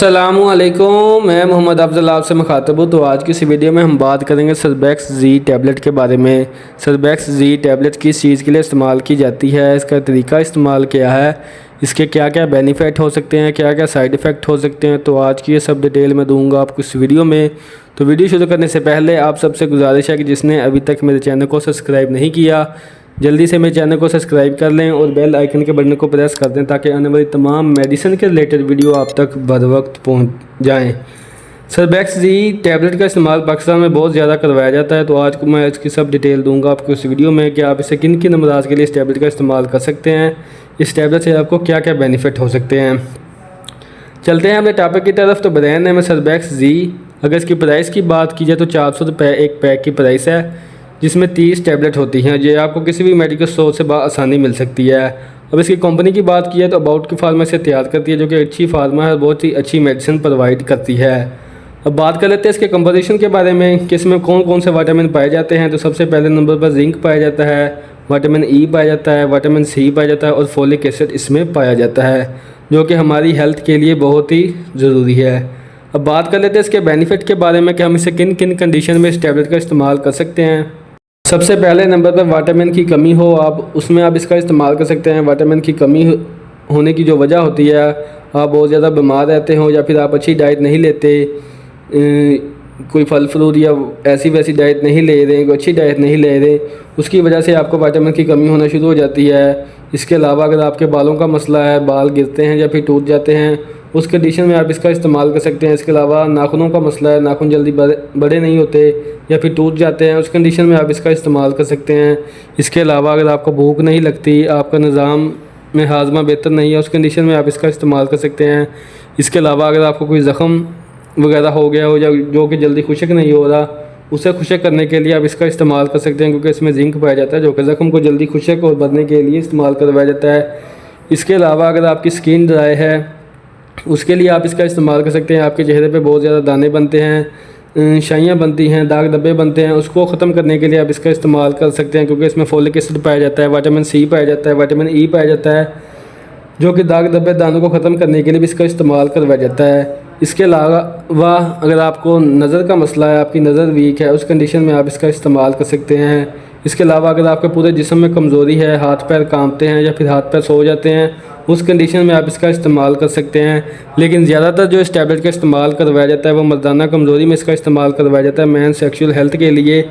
अस्सलामुअलैकुम, मैं मोहम्मद अफजल आपसे मुखातब हूँ। तो आज की इस वीडियो में हम बात करेंगे सर्बैक्स जी टैबलेट के बारे में। सर्बैक्स जी टैबलेट किस चीज़ के लिए इस्तेमाल की जाती है, इसका तरीका इस्तेमाल क्या है, इसके क्या क्या बेनिफिट हो सकते हैं, क्या क्या साइड इफ़ेक्ट हो सकते हैं। तो आज की ये सब डिटेल मैं दूंगा आपको इस वीडियो में। तो वीडियो शुरू करने से पहले आप सबसे गुजारिश है कि जिसने अभी तक मेरे चैनल को सब्सक्राइब नहीं किया, जल्दी से मेरे चैनल को सब्सक्राइब कर लें और बेल आइकन के बटन को प्रेस कर दें ताकि आने वाली तमाम मेडिसिन के रिलेटेड वीडियो आप तक बर वक्त पहुँच जाएँ। सर्बैक्स जी टैबलेट का इस्तेमाल पाकिस्तान में बहुत ज़्यादा करवाया जाता है। तो आज को मैं इसकी सब डिटेल दूंगा आपको इस वीडियो में कि आप इसे किन किन अमराज के लिए इस टैबलेट का इस्तेमाल कर सकते हैं, इस टैबलेट से आपको क्या क्या बेनिफिट हो सकते हैं। चलते हैं अपने टॉपिक की तरफ। तो ब्रांड नेम है सर्बैक्स जी। अगर इसकी प्राइस की बात की जाए तो 400 रुपये एक पैक की प्राइस है, जिसमें 30 टैबलेट होती हैं। ये आपको किसी भी मेडिकल स्टोर से आसानी मिल सकती है। अब इसकी कंपनी की बात की है तो अबाउट की फार्मा से तैयार करती है, जो कि अच्छी फार्मा है, बहुत ही अच्छी मेडिसिन प्रोवाइड करती है। अब बात कर लेते हैं इसके कंपोजिशन के बारे में कि इसमें कौन कौन से विटामिन पाए जाते हैं। तो सबसे पहले नंबर पर जिंक पाया जाता है, विटामिन ई पाया जाता है, विटामिन सी पाया जाता है और फोलिक एसिड इसमें पाया जाता है, जो कि हमारी हेल्थ के लिए बहुत ही ज़रूरी है। अब बात कर लेते हैं इसके बेनिफिट के बारे में कि हम इसे किन किन कंडीशन में इस टैबलेट का इस्तेमाल कर सकते हैं। सबसे पहले नंबर पर विटामिन की कमी हो उसमें आप इसका इस्तेमाल कर सकते हैं। विटामिन की कमी होने की जो वजह होती है, आप बहुत ज़्यादा बीमार रहते हो या फिर आप अच्छी डाइट नहीं लेते, कोई फल फ्रूट या ऐसी वैसी डाइट नहीं ले रहे, कोई अच्छी डाइट नहीं ले रहे, उसकी वजह से आपको विटामिन की कमी होना शुरू हो जाती है। इसके अलावा अगर आपके बालों का मसला है, बाल गिरते हैं या फिर टूट जाते हैं, उस कंडीशन में आप इसका इस्तेमाल कर सकते हैं। इसके अलावा नाखूनों का मसला है, नाखून जल्दी बड़े नहीं होते या फिर टूट जाते हैं, उस कंडीशन में आप इसका इस्तेमाल कर सकते हैं। इसके अलावा अगर आपको भूख नहीं लगती, आपका निज़ाम में हाजमा बेहतर नहीं है, उस कंडीशन में आप इसका इस्तेमाल कर सकते हैं। इसके अलावा अगर आपको कोई ज़ख़म वगैरह हो गया हो या जो कि जल्दी खुशक नहीं हो रहा, उसे खुशक करने के लिए आप इसका इस्तेमाल कर सकते हैं, क्योंकि इसमें जिंक पाया जाता है, जो कि ज़ख़म को जल्दी खुशक और भरने के लिए इस्तेमाल करवाया जाता है। इसके अलावा अगर आपकी स्किन ड्राई है, उसके लिए आप इसका इस्तेमाल कर सकते हैं। आपके चेहरे पे बहुत ज़्यादा दाने बनते हैं, शाइयाँ बनती हैं, दाग धब्बे बनते हैं, उसको ख़त्म करने के लिए आप इसका इस्तेमाल कर सकते हैं, क्योंकि इसमें फोलिक एसिड पाया जाता है, विटामिन सी पाया जाता है, विटामिन ई पाया जाता है, जो कि दाग धब्बे दानों को ख़त्म करने के लिए भी इसका इस्तेमाल करवाया जाता है। इसके अलावा अगर आपको नज़र का मसला है, आपकी नज़र वीक है, उस कंडीशन में आप इसका इस्तेमाल कर सकते हैं। इसके अलावा अगर आपके पूरे जिस्म में कमज़ोरी है, हाथ पैर कांपते हैं या फिर हाथ पैर सो जाते हैं, उस कंडीशन में आप इसका इस्तेमाल कर सकते हैं। लेकिन ज़्यादातर जो इस टैबलेट का इस्तेमाल करवाया जाता है वो मर्दाना कमज़ोरी में इसका इस्तेमाल करवाया जाता है। मैन सेक्सुअल हेल्थ के लिए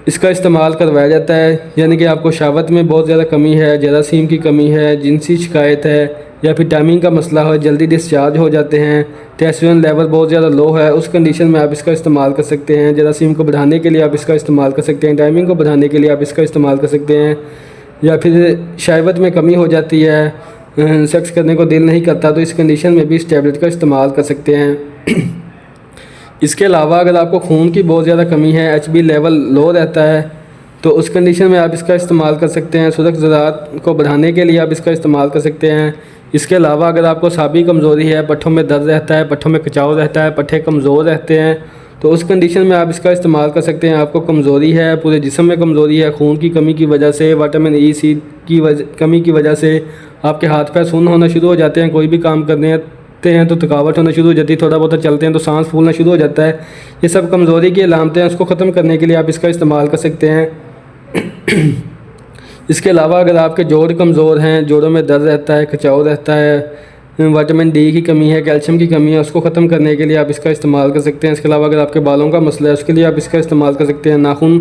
इसका इस्तेमाल करवाया जाता है, यानी कि आपको शहावत में बहुत ज़्यादा कमी है, जरासीम की कमी है, जिनसी शिकायत है या फिर टाइमिंग का मसला हो, जल्दी डिस्चार्ज हो जाते हैं, टेस्टोस्टेरोन लेवल बहुत ज़्यादा लो है, उस कंडीशन में आप इसका इस्तेमाल कर सकते हैं। जरासीम को बढ़ाने के लिए आप इसका इस्तेमाल कर सकते हैं, टाइमिंग को बढ़ाने के लिए आप इसका इस्तेमाल कर सकते हैं। या फिर शहावत में कमी हो जाती है, सेक्स करने को दिल नहीं करता, तो इस कंडीशन में भी इस टैबलेट का इस्तेमाल कर सकते हैं। इसके अलावा अगर आपको खून की बहुत ज़्यादा कमी है, HB लेवल लो रहता है, तो उस कंडीशन में आप इसका इस्तेमाल कर सकते हैं। सुरख ज़रात को बढ़ाने के लिए आप इसका इस्तेमाल कर सकते हैं। इसके अलावा अगर आपको साबी कमज़ोरी है, पट्ठों में दर्द रहता है, पट्ठों में खिंचाव रहता है, पट्ठे कमज़ोर रहते हैं, तो उस कंडीशन में आप इसका इस्तेमाल कर सकते हैं। आपको कमज़ोरी है, पूरे जिस्म में कमज़ोरी है, खून की कमी की वजह से, विटामिन ई सी की कमी की वजह से आपके हाथ पैर सुन्न होना शुरू हो जाते हैं, कोई भी काम करने हैं तो थकावट होना शुरू हो जाती है, थोड़ा बहुत चलते हैं तो सांस फूलना शुरू हो जाता है, ये सब कमज़ोरी की अलामतें हैं। उसको ख़त्म करने के लिए आप इसका इस्तेमाल कर सकते हैं। इसके अलावा अगर आपके जोड़ कमज़ोर हैं, जोड़ों में दर्द रहता है, खिंचाव रहता है, विटामिन डी की कमी है, कैल्शियम की कमी है, उसको ख़त्म करने के लिए आप इसका इस्तेमाल कर सकते हैं। इसके अलावा अगर आपके बालों का मसला है, उसके लिए आप इसका इस्तेमाल कर सकते हैं। नाखून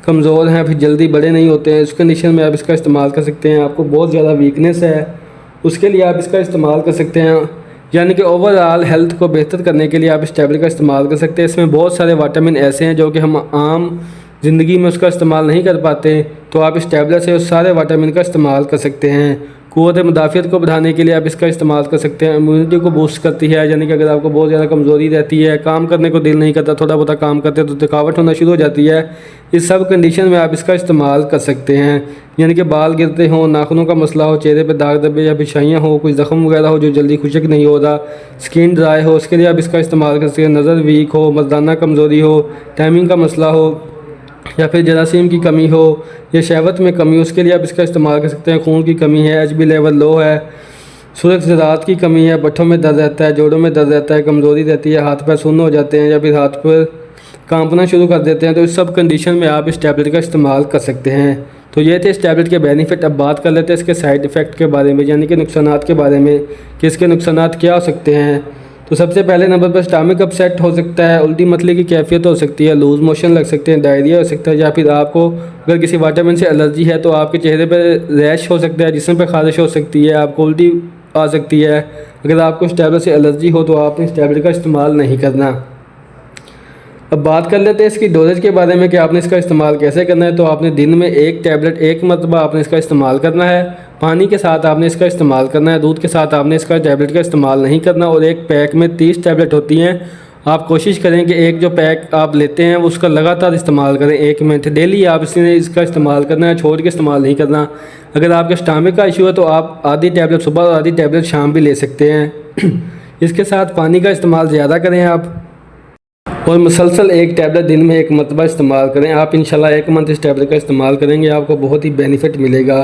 कमज़ोर हैं, फिर जल्दी बड़े नहीं होते हैं, उस कंडीशन में आप इसका इस्तेमाल कर सकते हैं। आपको बहुत ज़्यादा वीकनेस है, उसके लिए आप इसका इस्तेमाल कर सकते हैं। यानी कि ओवरऑल हेल्थ को बेहतर करने के लिए आप इस टैबलेट का इस्तेमाल कर सकते हैं। इसमें बहुत सारे विटामिन ऐसे हैं जो कि हम आम ज़िंदगी में उसका इस्तेमाल नहीं कर पाते, तो आप इस टैबलेट से उस सारे विटामिन का इस्तेमाल कर सकते हैं। क़ुव्वत मुदाफ़ियत को बढ़ाने के लिए आप इसका इस्तेमाल कर सकते हैं। इम्यूनिटी को बूस्ट करती है, यानी कि अगर आपको बहुत ज़्यादा कमज़ोरी रहती है, काम करने को दिल नहीं करता, थोड़ा बहुत काम करते हैं तो थकावट होना शुरू हो जाती है, इस सब कंडीशन में आप इसका इस्तेमाल कर सकते हैं। यानी कि बाल गिरते हों, नाखूनों का मसला हो, चेहरे पे दाग धब्बे या बिछाइयाँ हो, कोई ज़ख़म वगैरह हो जो जल्दी खुशक नहीं हो रहा, स्किन ड्राई हो, उसके लिए आप इसका इस्तेमाल कर सकते हैं। नज़र वीक हो, मर्दाना कमज़ोरी हो, टाइमिंग का मसला हो या फिर जरासीम की कमी हो या शहवत में कमी हो, उसके लिए आप इसका इस्तेमाल कर सकते हैं। खून की कमी है, HB लेवल लो है, सूरज ज़रात की कमी है, पट्ठों में दर्द रहता है, जोड़ों में दर्द रहता है, कमज़ोरी रहती है, हाथ पैर सुन्न हो जाते हैं या फिर हाथ पर कांपना शुरू कर देते हैं, तो इस सब कंडीशन में आप इस टैबलेट का इस्तेमाल कर सकते हैं। तो ये थे इस टैबलेट के बेनिफिट। अब बात कर लेते हैं इसके साइड इफ़ेक्ट के बारे में, यानी कि नुकसानात के बारे में कि इसके नुकसानात क्या हो सकते हैं। तो सबसे पहले नंबर पर स्टमक अपसेट हो सकता है, उल्टी मतली की कैफियत हो सकती है, लूज़ मोशन लग सकते हैं, डायरिया हो सकता है, या फिर आपको अगर किसी विटामिन से एलर्जी है तो आपके चेहरे पर रैश हो सकता है, जिस्म पर खारिश हो सकती है, आपको उल्टी आ सकती है। अगर आपको इस टैबलेट से एलर्जी हो तो आपने इस टैबलेट का इस्तेमाल नहीं करना। अब बात कर लेते हैं इसकी डोजेज के बारे में कि आपने इसका इस्तेमाल कैसे करना है। तो आपने दिन में एक टैबलेट एक मरतबा आपने इसका इस्तेमाल करना है, पानी के साथ आपने इसका इस्तेमाल करना है, दूध के साथ आपने इसका टैबलेट का इस्तेमाल नहीं करना। और एक पैक में 30 टैबलेट होती हैं। आप कोशिश करें कि एक जो पैक आप लेते हैं उसका लगातार इस्तेमाल करें, 1 मिनट डेली आप इसका इस्तेमाल करना है, छोड़ के इस्तेमाल नहीं करना। अगर आपके स्टमक का इशू है तो आप आधी टैबलेट सुबह और आधी टैबलेट शाम भी ले सकते हैं। इसके साथ पानी का इस्तेमाल ज़्यादा करें आप, और मुसलसल एक टैबलेट दिन में एक मरतबा इस्तेमाल करें। आप इंशाल्लाह 1 मंथ इस टैबलेट का इस्तेमाल करेंगे, आपको बहुत ही बेनिफिट मिलेगा।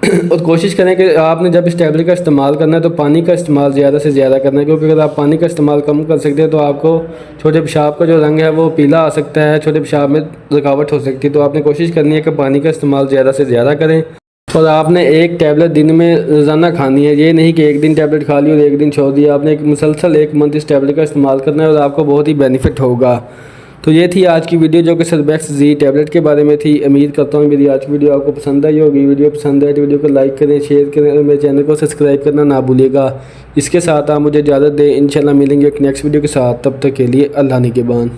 और कोशिश करें कि आपने जब इस टैबलेट का इस्तेमाल करना है तो पानी का इस्तेमाल ज़्यादा से ज़्यादा करना है, क्योंकि अगर आप पानी का इस्तेमाल कम कर सकते हैं तो आपको छोटे पेशाब का जो रंग है वो पीला आ सकता है, छोटे पेशाब में रुकावट हो सकती है। तो आपने कोशिश करनी है कि पानी का इस्तेमाल ज़्यादा से ज़्यादा करें। और आपने एक टैबलेट दिन में रोज़ाना खानी है, ये नहीं कि एक दिन टैबलेट खा ली और एक दिन छोड़ दिया। आपने एक मुसलसल 1 मंथ इस टैबलेट का इस्तेमाल करना है और आपको बहुत ही बेनिफिट होगा। तो ये थी आज की वीडियो जो कि सर्बैक्स जी टैबलेट के बारे में थी। उम्मीद करता हूँ मेरी आज की वीडियो आपको पसंद आई होगी। वीडियो पसंद आए तो वीडियो को लाइक करें, शेयर करें और मेरे चैनल को सब्सक्राइब करना ना भूलिएगा। इसके साथ आप मुझे इजाज़त दें, इंशाल्लाह मिलेंगे एक नेक्स्ट वीडियो के साथ। तब तक के लिए अल्लाह निगहबान।